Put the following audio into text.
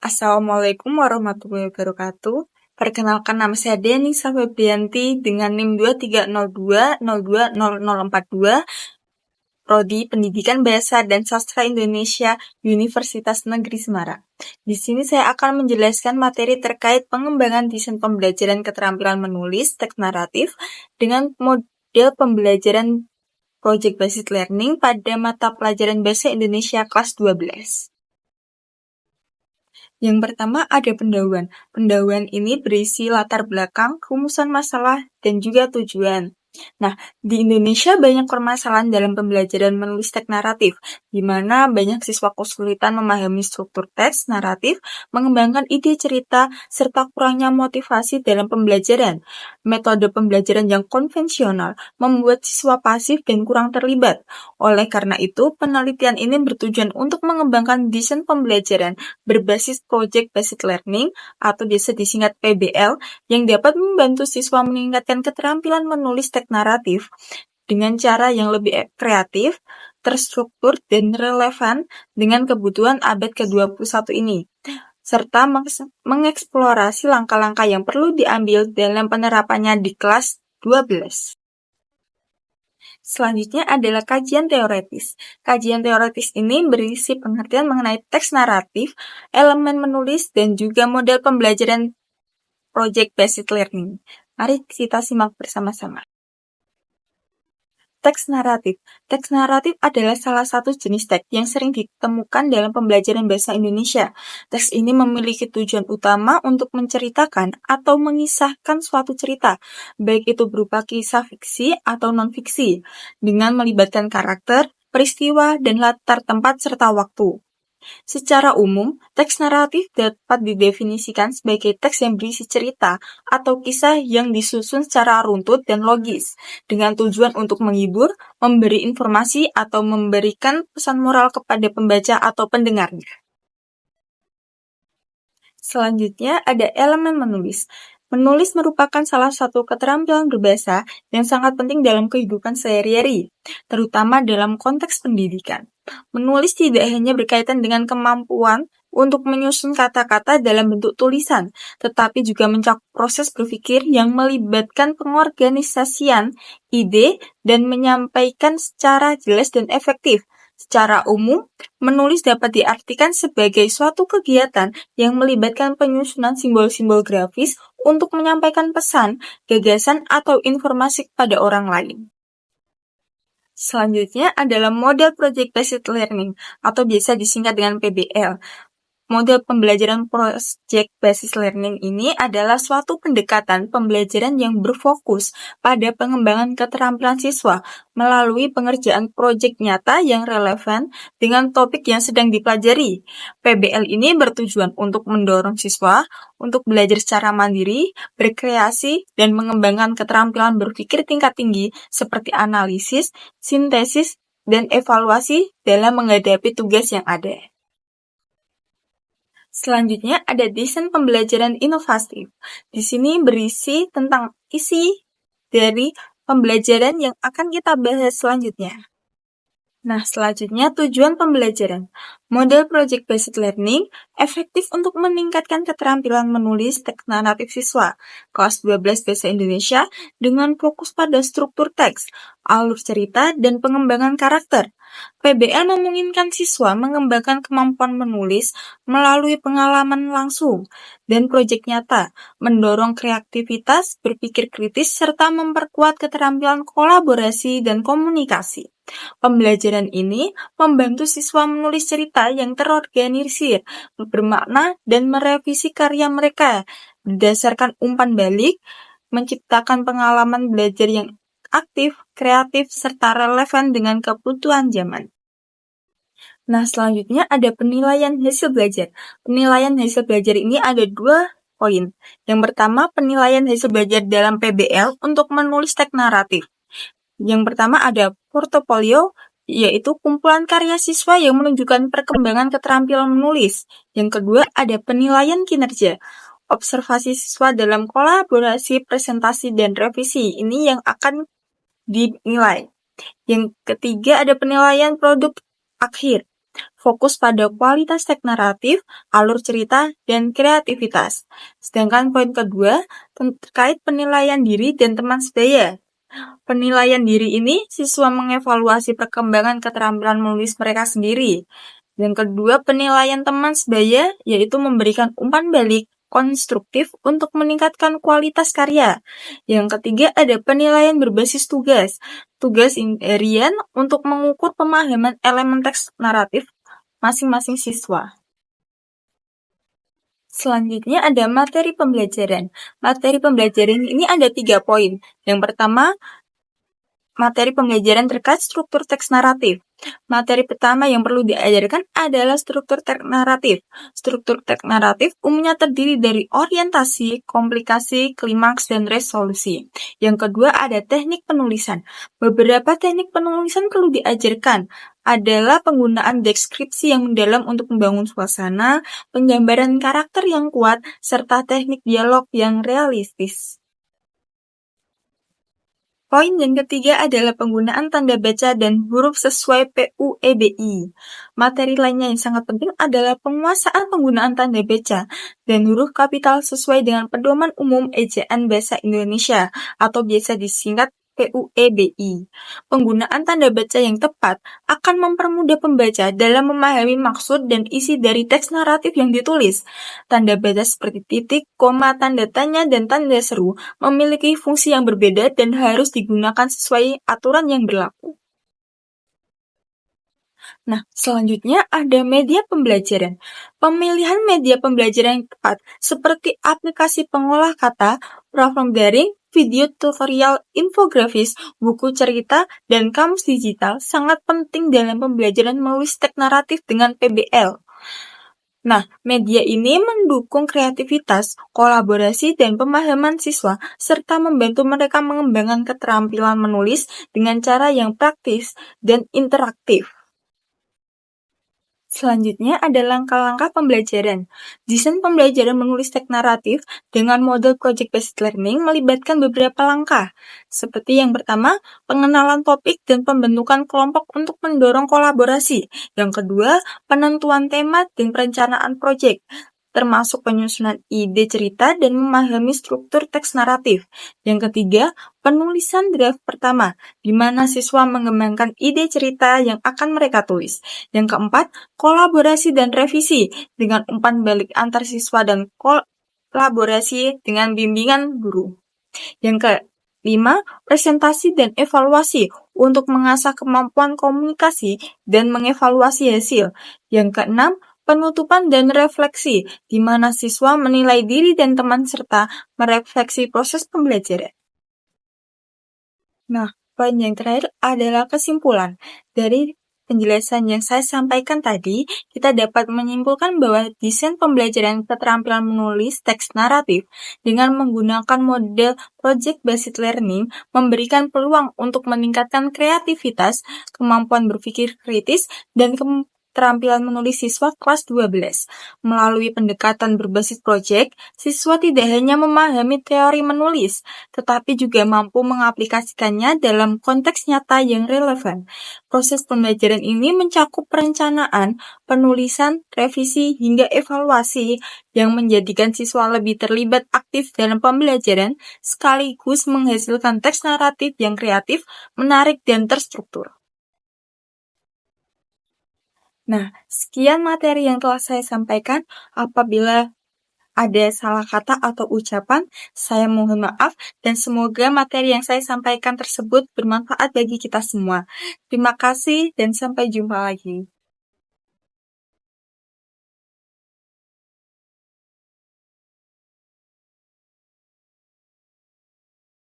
Assalamualaikum warahmatullahi wabarakatuh. Perkenalkan, nama saya Deni Febrianti dengan NIM 2302020042, Prodi Pendidikan Bahasa dan Sastra Indonesia, Universitas Negeri Semarang. Di sini saya akan menjelaskan materi terkait pengembangan desain pembelajaran keterampilan menulis teks naratif dengan model pembelajaran Project Based Learning pada mata pelajaran Bahasa Indonesia kelas 12. Yang pertama ada pendahuluan. Pendahuluan ini berisi latar belakang, rumusan masalah, dan juga tujuan. Nah, di Indonesia banyak permasalahan dalam pembelajaran menulis teks naratif, di mana banyak siswa kesulitan memahami struktur teks naratif, mengembangkan ide cerita, serta kurangnya motivasi dalam pembelajaran. Metode pembelajaran yang konvensional membuat siswa pasif dan kurang terlibat. Oleh karena itu, penelitian ini bertujuan untuk mengembangkan desain pembelajaran berbasis Project Based Learning atau biasa disingkat PBL yang dapat membantu siswa meningkatkan keterampilan menulis teks naratif dengan cara yang lebih kreatif, terstruktur, dan relevan dengan kebutuhan abad ke-21 ini, serta mengeksplorasi langkah-langkah yang perlu diambil dalam penerapannya di kelas 12. Selanjutnya adalah kajian teoretis. Kajian teoretis ini berisi pengertian mengenai teks naratif, elemen menulis, dan juga model pembelajaran Project Based Learning. Mari kita simak bersama-sama. Teks naratif. Teks naratif adalah salah satu jenis teks yang sering ditemukan dalam pembelajaran bahasa Indonesia. Teks ini memiliki tujuan utama untuk menceritakan atau mengisahkan suatu cerita, baik itu berupa kisah fiksi atau non-fiksi, dengan melibatkan karakter, peristiwa, dan latar tempat serta waktu. Secara umum, teks naratif dapat didefinisikan sebagai teks yang berisi cerita atau kisah yang disusun secara runtut dan logis, dengan tujuan untuk menghibur, memberi informasi, atau memberikan pesan moral kepada pembaca atau pendengarnya. Selanjutnya ada elemen menulis. Menulis merupakan salah satu keterampilan berbahasa yang sangat penting dalam kehidupan sehari-hari, terutama dalam konteks pendidikan. Menulis tidak hanya berkaitan dengan kemampuan untuk menyusun kata-kata dalam bentuk tulisan, tetapi juga mencakup proses berpikir yang melibatkan pengorganisasian ide dan menyampaikan secara jelas dan efektif. Secara umum, menulis dapat diartikan sebagai suatu kegiatan yang melibatkan penyusunan simbol-simbol grafis untuk menyampaikan pesan, gagasan, atau informasi kepada orang lain. Selanjutnya adalah model Project Based Learning atau biasa disingkat dengan PBL. Model pembelajaran Project Based Learning ini adalah suatu pendekatan pembelajaran yang berfokus pada pengembangan keterampilan siswa melalui pengerjaan proyek nyata yang relevan dengan topik yang sedang dipelajari. PBL ini bertujuan untuk mendorong siswa untuk belajar secara mandiri, berkreasi, dan mengembangkan keterampilan berpikir tingkat tinggi seperti analisis, sintesis, dan evaluasi dalam menghadapi tugas yang ada. Selanjutnya ada desain pembelajaran inovatif. Di sini berisi tentang isi dari pembelajaran yang akan kita bahas selanjutnya. Nah, selanjutnya tujuan pembelajaran. Model Project Based Learning efektif untuk meningkatkan keterampilan menulis teks naratif siswa kelas 12 Bahasa Indonesia dengan fokus pada struktur teks, alur cerita, dan pengembangan karakter. PBL memungkinkan siswa mengembangkan kemampuan menulis melalui pengalaman langsung dan proyek nyata, mendorong kreativitas, berpikir kritis, serta memperkuat keterampilan kolaborasi dan komunikasi. Pembelajaran ini membantu siswa menulis cerita yang terorganisir, bermakna, dan merevisi karya mereka berdasarkan umpan balik, menciptakan pengalaman belajar yang aktif, kreatif, serta relevan dengan kebutuhan zaman. Nah, selanjutnya ada penilaian hasil belajar. Penilaian hasil belajar ini ada 2 poin. Yang pertama, penilaian hasil belajar dalam PBL untuk menulis teks naratif. Yang pertama ada portofolio, yaitu kumpulan karya siswa yang menunjukkan perkembangan keterampilan menulis. Yang kedua ada penilaian kinerja, observasi siswa dalam kolaborasi, presentasi, dan revisi. Ini yang akan dinilai. Yang ketiga ada penilaian produk akhir, fokus pada kualitas teks naratif, alur cerita, dan kreativitas. Sedangkan poin kedua terkait penilaian diri dan teman sebaya. Penilaian diri ini siswa mengevaluasi perkembangan keterampilan menulis mereka sendiri. Dan kedua, penilaian teman sebaya yaitu memberikan umpan balik konstruktif untuk meningkatkan kualitas karya. Yang ketiga ada penilaian berbasis tugas. Tugas harian untuk mengukur pemahaman elemen teks naratif masing-masing siswa. Selanjutnya ada materi pembelajaran. Materi pembelajaran ini ada 3 poin. Yang pertama, materi pembelajaran terkait struktur teks naratif. Materi pertama yang perlu diajarkan adalah struktur teks naratif. Struktur teks naratif umumnya terdiri dari orientasi, komplikasi, klimaks, dan resolusi. Yang kedua ada teknik penulisan. Beberapa teknik penulisan perlu diajarkan adalah penggunaan deskripsi yang mendalam untuk membangun suasana, penggambaran karakter yang kuat, serta teknik dialog yang realistis. Poin yang ketiga adalah penggunaan tanda baca dan huruf sesuai PUEBI. Materi lainnya yang sangat penting adalah penguasaan penggunaan tanda baca dan huruf kapital sesuai dengan Pedoman Umum Ejaan Bahasa Indonesia atau biasa disingkat PUEBI. Penggunaan tanda baca yang tepat akan mempermudah pembaca dalam memahami maksud dan isi dari teks naratif yang ditulis. Tanda baca seperti titik, koma, tanda tanya, dan tanda seru memiliki fungsi yang berbeda dan harus digunakan sesuai aturan yang berlaku. Nah, selanjutnya ada media pembelajaran. Pemilihan media pembelajaran yang tepat seperti aplikasi pengolah kata, platform daring, video tutorial, infografis, buku cerita, dan kamus digital sangat penting dalam pembelajaran menulis teks naratif dengan PBL. Nah, media ini mendukung kreativitas, kolaborasi, dan pemahaman siswa, serta membantu mereka mengembangkan keterampilan menulis dengan cara yang praktis dan interaktif. Selanjutnya ada langkah-langkah pembelajaran. Desain pembelajaran menulis teks naratif dengan model project-based learning melibatkan beberapa langkah. Seperti yang pertama, pengenalan topik dan pembentukan kelompok untuk mendorong kolaborasi. Yang kedua, penentuan tema dan perencanaan proyek, termasuk penyusunan ide cerita dan memahami struktur teks naratif. Yang ketiga, penulisan draft pertama, di mana siswa mengembangkan ide cerita yang akan mereka tulis. Yang keempat, kolaborasi dan revisi dengan umpan balik antar siswa dan kolaborasi dengan bimbingan guru. Yang kelima, presentasi dan evaluasi untuk mengasah kemampuan komunikasi dan mengevaluasi hasil. Yang keenam, penutupan dan refleksi, di mana siswa menilai diri dan teman serta merefleksi proses pembelajaran. Nah, poin yang terakhir adalah kesimpulan. Dari penjelasan yang saya sampaikan tadi, kita dapat menyimpulkan bahwa desain pembelajaran keterampilan menulis teks naratif dengan menggunakan model project-based learning memberikan peluang untuk meningkatkan kreativitas, kemampuan berpikir kritis, dan keterampilan menulis siswa kelas 12. Melalui pendekatan berbasis proyek, siswa tidak hanya memahami teori menulis, tetapi juga mampu mengaplikasikannya dalam konteks nyata yang relevan. Proses pembelajaran ini mencakup perencanaan, penulisan, revisi, hingga evaluasi yang menjadikan siswa lebih terlibat aktif dalam pembelajaran sekaligus menghasilkan teks naratif yang kreatif, menarik, dan terstruktur. Nah, sekian materi yang telah saya sampaikan. Apabila ada salah kata atau ucapan, saya mohon maaf dan semoga materi yang saya sampaikan tersebut bermanfaat bagi kita semua. Terima kasih dan sampai jumpa lagi.